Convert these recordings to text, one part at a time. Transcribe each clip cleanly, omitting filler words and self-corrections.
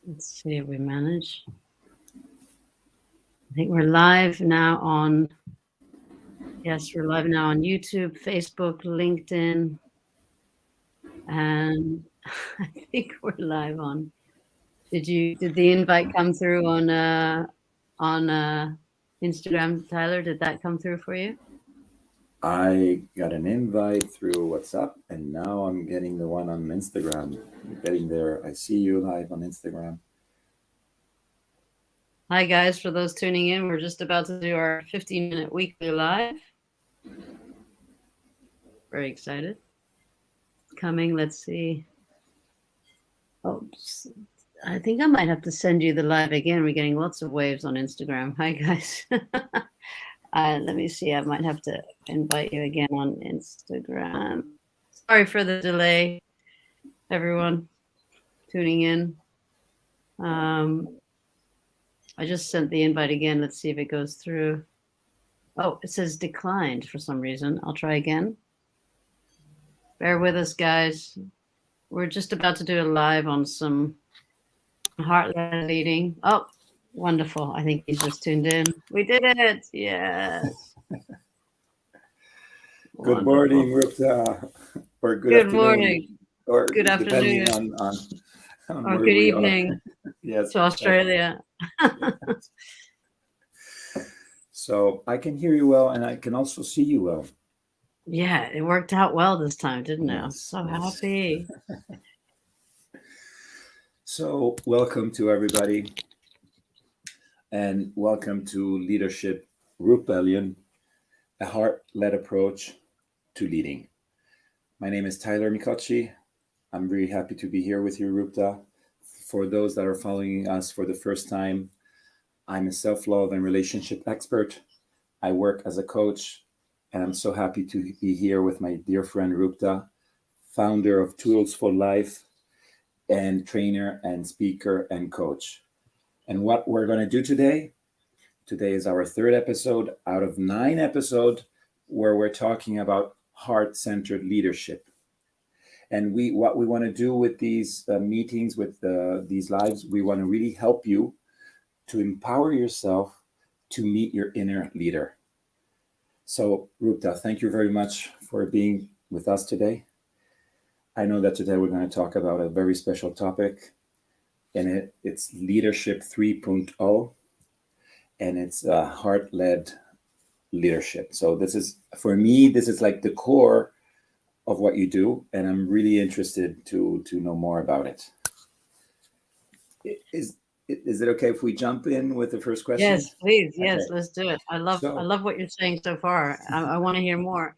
Let's see if we manage. I think we're live now on, yes, we're live now on YouTube, Facebook, LinkedIn, and I think we're live on. Did the invite come through on Instagram, Tyler? Did that come through for you? I got an invite through WhatsApp, and now I'm getting the one on Instagram. I'm getting there. I see you live on Instagram. Hi, guys. For those tuning in, we're just about to do our 15-minute weekly live. Very excited. Coming, let's see. Oops. I think I might have to send you the live again. We're getting lots of waves on Instagram. Hi, guys. Let me see. I might have to invite you again on Instagram. Sorry for the delay, everyone tuning in. I just sent the invite again. Let's see if it goes through. Oh, it says declined for some reason. I'll try again. Bear with us, guys. We're just about to do a live on some heart-led leading. Oh, wonderful. I think he's just tuned in. We did it. Yes. Good morning, Rupda. Or good morning. Or good afternoon. Depending on or good evening. Yes, to Australia. So I can hear you well, and I can also see you well. Yeah, it worked out well this time, didn't it? I'm so happy. So welcome to everybody, and welcome to Leadership Rebellion, a heart-led approach to leading. My name is Tyler Mikochi. I'm really happy to be here with you, Rupda. For those that are following us for the first time, I'm a self-love and relationship expert. I work as a coach, and I'm so happy to be here with my dear friend Rupda, founder of Tools for Life, and trainer and speaker and coach. And what we're going to do today is our third episode out of 9 episodes where we're talking about heart-centered leadership. And what we want to do with these meetings, with these lives, we want to really help you to empower yourself to meet your inner leader. So, Rupda, thank you very much for being with us today. I know that today we're going to talk about a very special topic, and it's Leadership 3.0, and it's heart-led leadership. So this is, for me, this is like the core of what you do, and I'm really interested to know more about it. Is it okay if we jump in with the first question? Yes, please. Yes, okay. Let's do it. I love what you're saying so far. I want to hear more.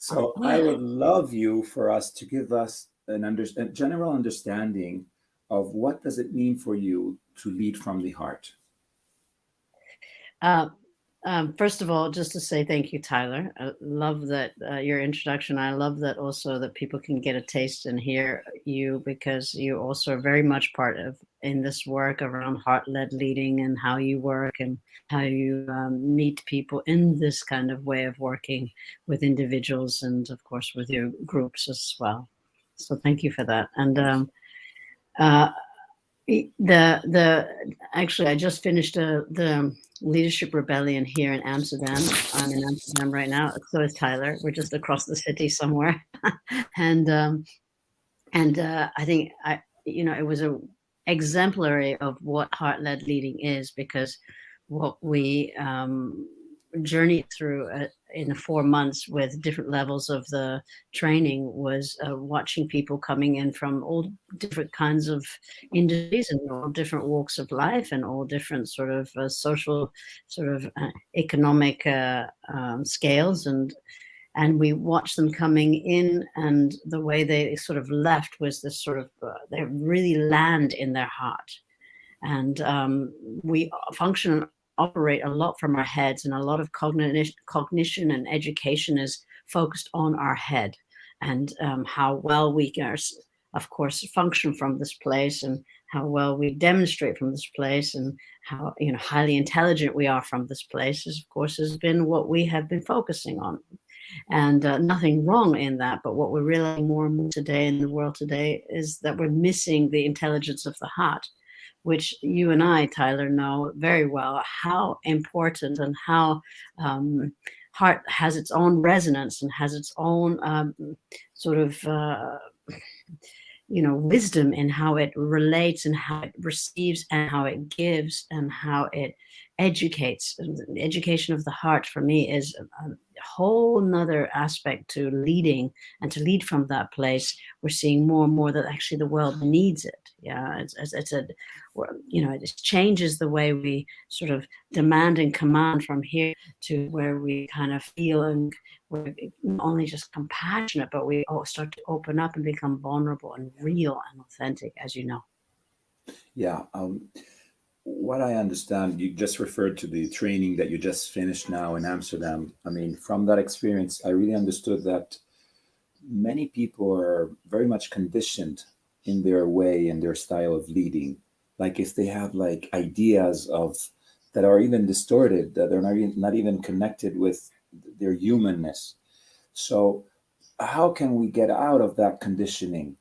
So I would love you for us to give us a general understanding of what does it mean for you to lead from the heart. First of all, just to say thank you, Tyler. I love that your introduction. I love that also that people can get a taste and hear you, because you also are very much part of in this work around heart-led leading and how you work and how you meet people in this kind of way of working with individuals and, of course, with your groups as well. So thank you for that. And actually, I just finished the Leadership Rebellion here in Amsterdam. I'm in Amsterdam right now. So is Tyler. We're just across the city somewhere, and I think it was a exemplary of what heart-led leading is, because what we journeyed through in the 4 months with different levels of the training was watching people coming in from all different kinds of industries and all different walks of life and all different sort of social, sort of economic scales, and we watched them coming in, and the way they sort of left was this sort of they really land in their heart, and we function and operate a lot from our heads, and a lot of cognition and education is focused on our head, and how well we can, of course, function from this place, and how well we demonstrate from this place, and how highly intelligent we are from this place, is, of course, has been what we have been focusing on. and nothing wrong in that. But what we're realizing more and more today in the world today is that we're missing the intelligence of the heart, which you and I, Tyler, know very well how important and how heart has its own resonance and has its own sort of wisdom in how it relates and how it receives and how it gives and how it educates. The education of the heart for me is a whole nother aspect to leading, and to lead from that place. We're seeing more and more that actually the world needs it. Yeah, it changes the way we sort of demand and command from here to where we kind of feel, and we're not only just compassionate, but we all start to open up and become vulnerable and real and authentic, as you know. Yeah. What I understand, you just referred to the training that you just finished now in Amsterdam. I mean, from that experience, I really understood that many people are very much conditioned in their way and their style of leading. Like if they have like ideas of that are even distorted, that are not even connected with their humanness. So how can we get out of that conditioning?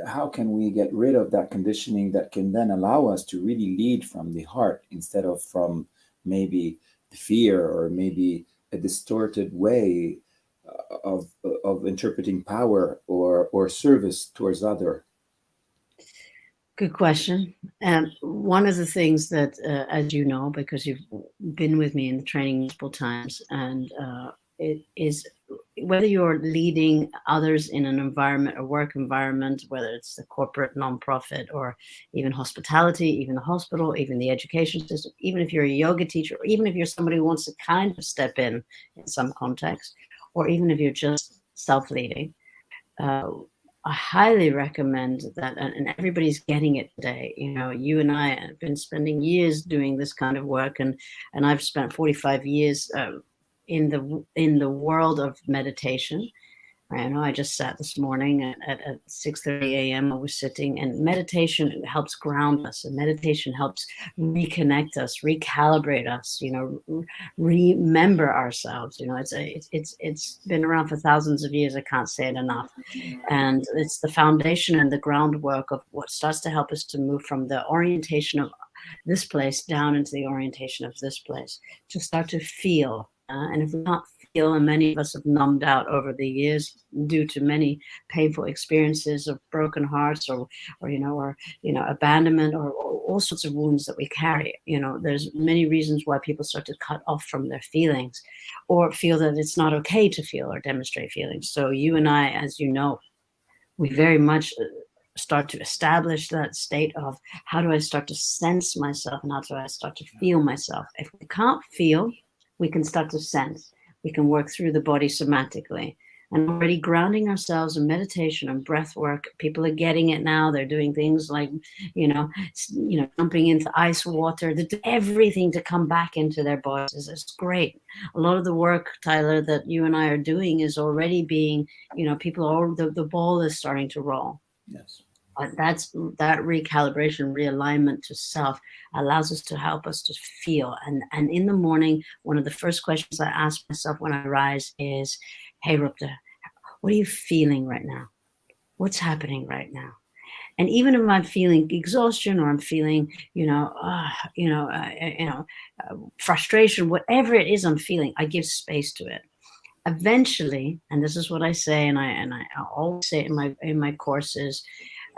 How can we get rid of that conditioning that can then allow us to really lead from the heart instead of from maybe the fear or maybe a distorted way of interpreting power or service towards other? Good question. And one of the things that, as you know, because you've been with me in the training multiple times, and it is whether you're leading others in an environment, a work environment, whether it's the corporate nonprofit or even hospitality, even the hospital, even the education system, even if you're a yoga teacher, or even if you're somebody who wants to kind of step in some context, or even if you're just self-leading. I highly recommend that, and everybody's getting it today. You and I have been spending years doing this kind of work, and I've spent 45 years in the world of meditation. I know I just sat this morning at 6:30 a.m. I was sitting, and meditation helps ground us, and meditation helps reconnect us, recalibrate us, remember ourselves. It's been around for thousands of years. I can't say it enough. And it's the foundation and the groundwork of what starts to help us to move from the orientation of this place down into the orientation of this place, to start to feel. And if we can't feel, and many of us have numbed out over the years due to many painful experiences of broken hearts, or abandonment, or all sorts of wounds that we carry. There's many reasons why people start to cut off from their feelings, or feel that it's not okay to feel or demonstrate feelings. So you and I, as you know, we very much start to establish that state of, how do I start to sense myself, and how do I start to feel myself? If we can't feel, we can start to sense. We can work through the body somatically. And already grounding ourselves in meditation and breath work, people are getting it now. They're doing things like, jumping into ice water, everything to come back into their bodies. It's great. A lot of the work, Tyler, that you and I are doing is already being, people are, the ball is starting to roll. Yes. That recalibration, realignment to self allows us to help us to feel. And in the morning, one of the first questions I ask myself when I rise is, hey, Rupda, what are you feeling right now? What's happening right now? And even if I'm feeling exhaustion, or I'm feeling, frustration, whatever it is I'm feeling, I give space to it. Eventually, and this is what I say, and I always say it in my courses,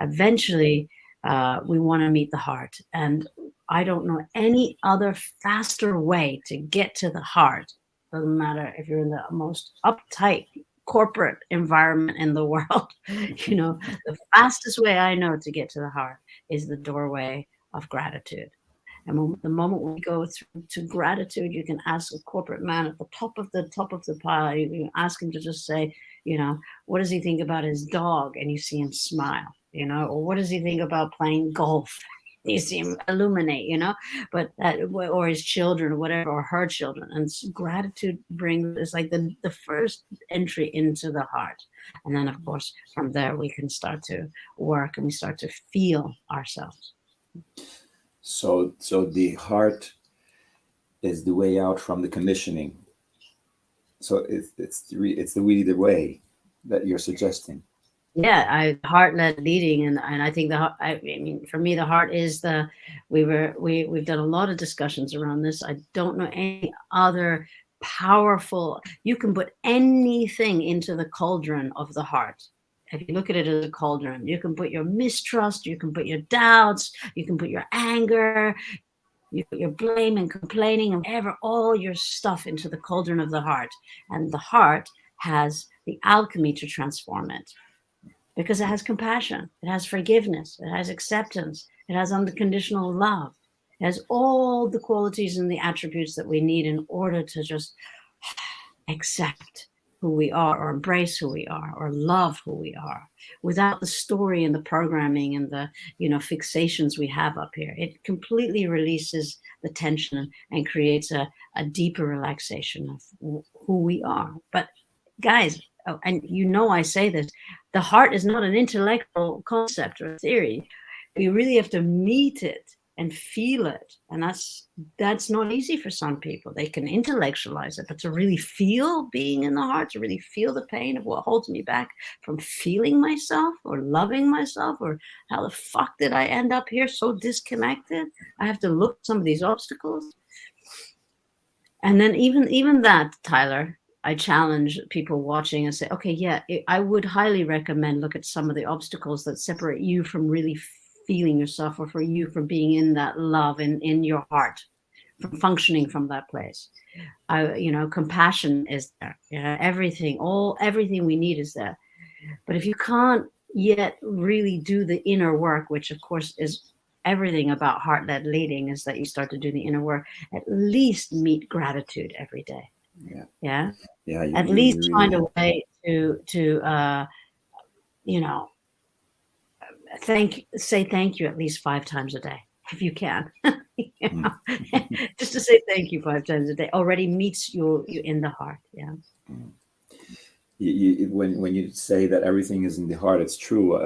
eventually we want to meet the heart. And I don't know any other faster way to get to the heart. Doesn't matter if you're in the most uptight corporate environment in the world. The fastest way I know to get to the heart is the doorway of gratitude. And the moment we go through to gratitude, you can ask a corporate man at the top of the pile. You can ask him to just say, what does he think about his dog? And you see him smile. Or what does he think about playing golf? You see him illuminate. But or his children, or whatever, or her children. And gratitude is like the first entry into the heart. And then, of course, from there we can start to work, and we start to feel ourselves. So the heart is the way out from the conditioning. So it's really the way that you're suggesting. Yeah, heart-led leading, and I think I mean, for me, the heart is the. We've done a lot of discussions around this. I don't know any other powerful. You can put anything into the cauldron of the heart. If you look at it as a cauldron, you can put your mistrust, you can put your doubts, you can put your anger, you put your blame and complaining and whatever, all your stuff into the cauldron of the heart, and the heart has the alchemy to transform it. Because it has compassion, it has forgiveness, it has acceptance, it has unconditional love, it has all the qualities and the attributes that we need in order to just accept who we are, or embrace who we are, or love who we are, without the story and the programming and the fixations we have up here. It completely releases the tension and creates a deeper relaxation of who we are. But guys, and I say this, the heart is not an intellectual concept or theory. We really have to meet it and feel it, and that's not easy for some people. They can intellectualize it, but to really feel being in the heart, to really feel the pain of what holds me back from feeling myself or loving myself, or how the fuck did I end up here so disconnected? I have to look at some of these obstacles. And then even that, Tyler, I challenge people watching and say, okay, yeah, I would highly recommend look at some of the obstacles that separate you from really feeling yourself, or for you from being in that love in your heart, from functioning from that place. Compassion is there. Everything we need is there. But if you can't yet really do the inner work, which of course is everything about heart-led leading, is that you start to do the inner work, at least meet gratitude every day. Yeah. At least find a way to say thank you at least 5 times a day, if you can. Just to say thank you 5 times a day already meets you in the heart. Yeah. When you say that everything is in the heart, it's true.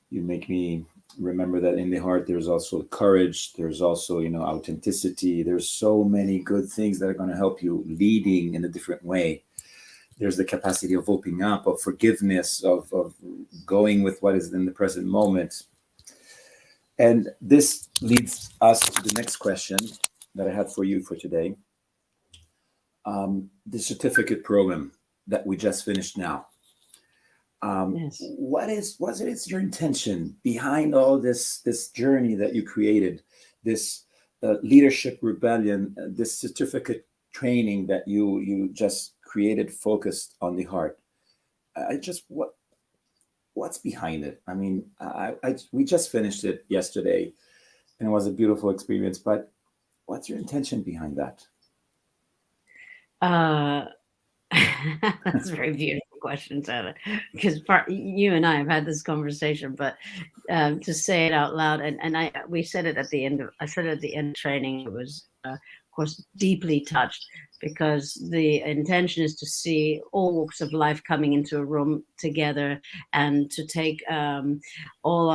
You make me remember that in the heart there's also courage, there's also authenticity, there's so many good things that are going to help you leading in a different way. There's the capacity of opening up, of forgiveness, of going with what is in the present moment. And this leads us to the next question that I had for you for today. The certificate program that we just finished now. Yes. What is your intention behind all this journey that you created, this leadership rebellion, this certificate training that you just created, focused on the heart? What's behind it? I mean, we just finished it yesterday, and it was a beautiful experience. But what's your intention behind that? That's a very beautiful question, Tyler, because you and I have had this conversation, but to say it out loud, and we said it at the end of, I said it at the end of training, it was of course deeply touched, because the intention is to see all walks of life coming into a room together, and to take all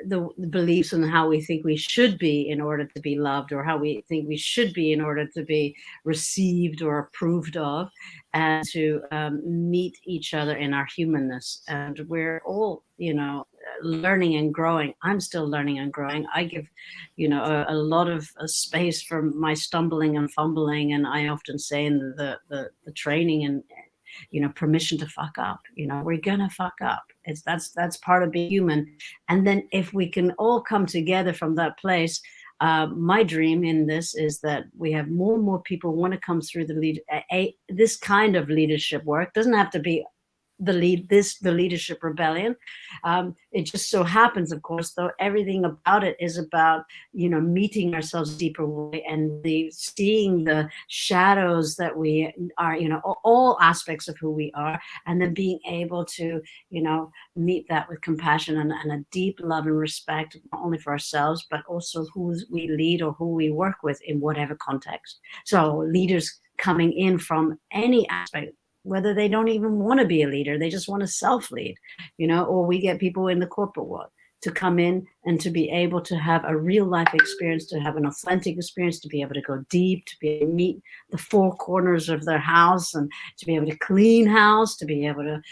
the beliefs and how we think we should be in order to be loved, or how we think we should be in order to be received or approved of, and to meet each other in our humanness. And we're all, learning and growing. I'm still learning and growing. I give, a lot of space for my stumbling and fumbling. And I often say in the training, and, permission to fuck up. We're gonna fuck up. That's part of being human. And then if we can all come together from that place, my dream in this is that we have more and more people want to come through this kind of leadership work. Doesn't have to be the leadership rebellion. It just so happens, of course, though, everything about it is about, meeting ourselves deeper way, and seeing the shadows that we are, all aspects of who we are, and then being able to, meet that with compassion and a deep love and respect, not only for ourselves, but also who we lead or who we work with in whatever context. So leaders coming in from any aspect, whether they don't even want to be a leader, they just want to self-lead, or we get people in the corporate world to come in and to be able to have a real life experience, to have an authentic experience, to be able to go deep, to be able to meet the four corners of their house, and to be able to clean house, to be able to,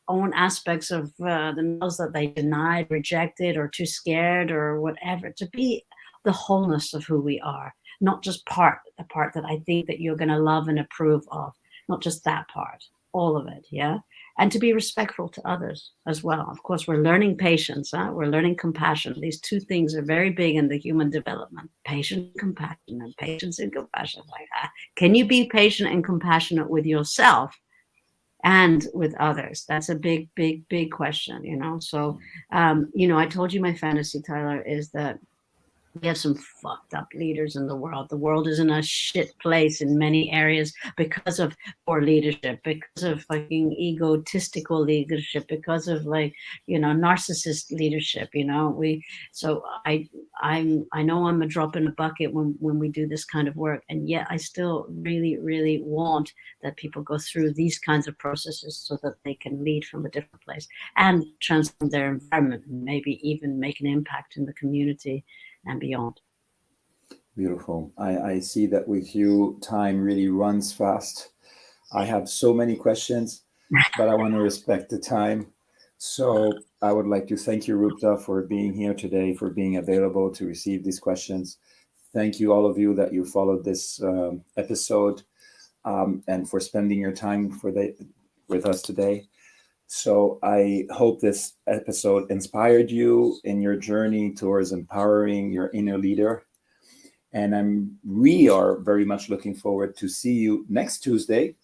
own aspects of themselves that they denied, rejected, or too scared, or whatever, to be the wholeness of who we are, not just the part that I think that you're going to love and approve of, not just that part, all of it. Yeah. And to be respectful to others as well. Of course, we're learning patience. We're learning compassion. These two things are very big in the human development: patience and compassion, and patience and compassion. Like, can you be patient and compassionate with yourself and with others? That's a big, big, big question, So, I told you my fantasy, Tyler, is that we have some fucked up leaders in the world. The world is in a shit place in many areas because of poor leadership, because of fucking egotistical leadership, because of narcissist leadership. I know I'm a drop in a bucket when we do this kind of work, and yet I still really, really want that people go through these kinds of processes so that they can lead from a different place and transform their environment, and maybe even make an impact in the community and beyond. Beautiful. I see that with you, time really runs fast. I have so many questions, but I want to respect the time. So I would like to thank you, Rupda, for being here today, for being available to receive these questions. Thank you, all of you, that you followed this episode, and for spending your time with us today. So I hope this episode inspired you in your journey towards empowering your inner leader. And we are very much looking forward to see you next Tuesday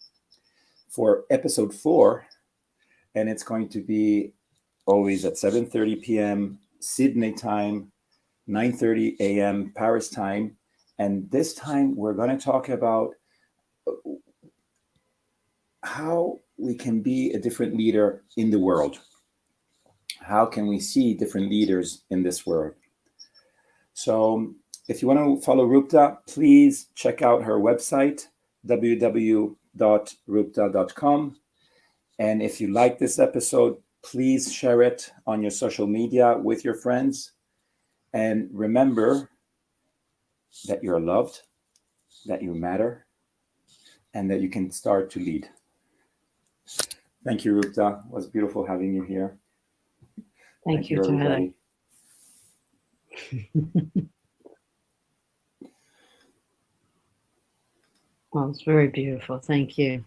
for episode 4. And it's going to be always at 7:30 p.m. Sydney time, 9:30 a.m. Paris time. And this time we're going to talk about how we can be a different leader in the world. How can we see different leaders in this world? So if you want to follow Rupda, please check out her website, www.rupda.com. And if you like this episode, please share it on your social media with your friends. And remember that you're loved, that you matter, and that you can start to lead. Thank you, Rupda. It was beautiful having you here. Thank you, everybody. Well, it's very beautiful. Thank you.